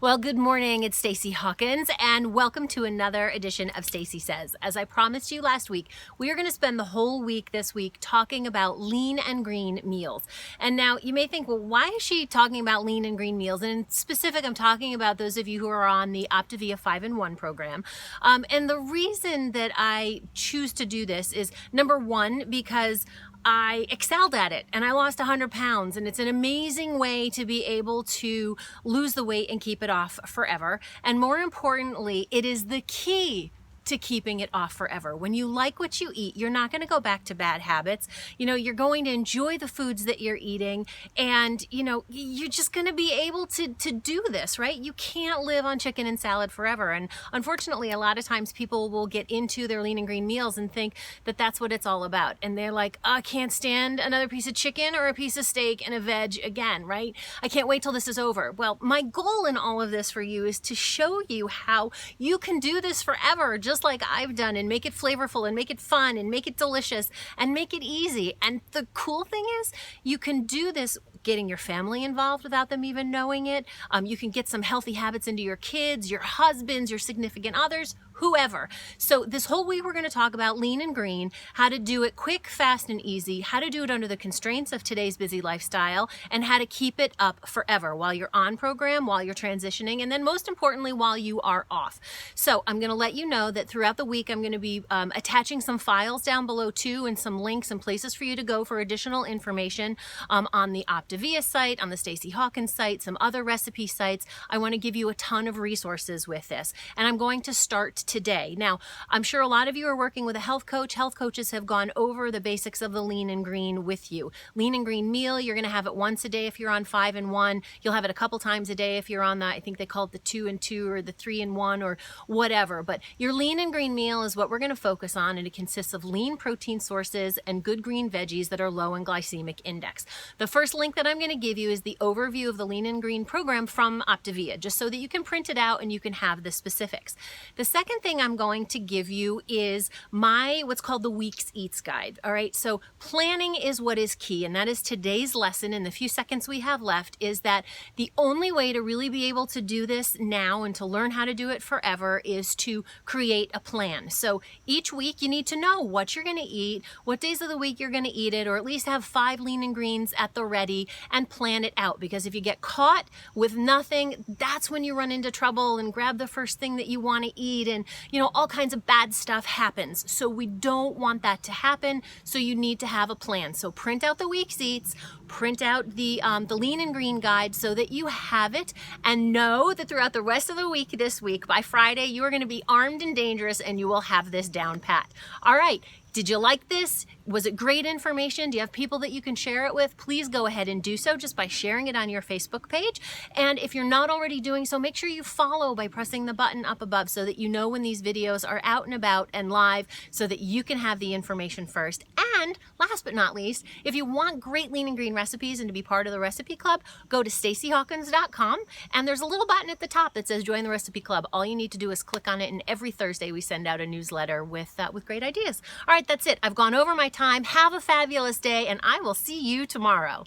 Well, good morning. It's Stacey Hawkins, and welcome to another edition of Stacey Says. As I promised you last week, we are going to spend the whole week this week talking about lean and green meals. And now you may think, well, why is she talking about lean and green meals? And in specific, I'm talking about those of you who are on the Optavia 5-in-1 program. And the reason that I choose to do this is, number one, because I excelled at it and I lost 100 pounds, and it's an amazing way to be able to lose the weight and keep it off forever. And more importantly, it is the key to keeping it off forever. When you like what you eat, you're not going to go back to bad habits. You're going to enjoy the foods that you're eating, and you're just going to be able to do this, right? You can't live on chicken and salad forever. And unfortunately, a lot of times people will get into their lean and green meals and think that that's what it's all about. And they're like, I can't stand another piece of chicken or a piece of steak and a veg again, right? I can't wait till this is over. Well, my goal in all of this for you is to show you how you can do this forever, just like I've done, and make it flavorful and make it fun and make it delicious and make it easy. And the cool thing is you can do this getting your family involved without them even knowing it. You can get some healthy habits into your kids, your husbands, your significant others, whoever. So this whole week we're going to talk about lean and green, how to do it quick, fast, and easy, how to do it under the constraints of today's busy lifestyle, and how to keep it up forever while you're on program, while you're transitioning, and then most importantly, while you are off. So I'm going to let you know that throughout the week I'm going to be attaching some files down below too, and some links and places for you to go for additional information on the Optavia site, on the Stacey Hawkins site, some other recipe sites. I want to give you a ton of resources with this, and I'm going to start today. Now, I'm sure a lot of you are working with a health coach. Health coaches have gone over the basics of the lean and green with you. Lean and green meal, you're going to have it once a day if you're on 5-in-1. You'll have it a couple times a day if you're on the, I think they call it the 2-in-2 or the 3-in-1 or whatever. But your lean and green meal is what we're going to focus on, and it consists of lean protein sources and good green veggies that are low in glycemic index. The first link that I'm going to give you is the overview of the lean and green program from Optavia, just so that you can print it out and you can have the specifics. The second thing I'm going to give you is what's called the week's eats guide. All right, so planning is what is key, and that is today's lesson in the few seconds we have left, is that the only way to really be able to do this now and to learn how to do it forever is to create a plan. So each week you need to know what you're going to eat, what days of the week you're going to eat it, or at least have 5 lean and greens at the ready, and plan it out. Because if you get caught with nothing, that's when you run into trouble and grab the first thing that you want to eat, and all kinds of bad stuff happens. So we don't want that to happen. So you need to have a plan. So print out the week's eats, print out the lean and green guide so that you have it, and know that throughout the rest of the week this week, by Friday, you are going to be armed and dangerous, and you will have this down pat. All right. Did you like this? Was it great information? Do you have people that you can share it with? Please go ahead and do so just by sharing it on your Facebook page. And if you're not already doing so, make sure you follow by pressing the button up above so that you know when these videos are out and about and live, so that you can have the information first. And last but not least, if you want great lean and green recipes and to be part of the recipe club, go to staceyhawkins.com, and there's a little button at the top that says join the recipe club. All you need to do is click on it, and every Thursday we send out a newsletter with great ideas. All right, that's it. I've gone over my time. Have a fabulous day, and I will see you tomorrow.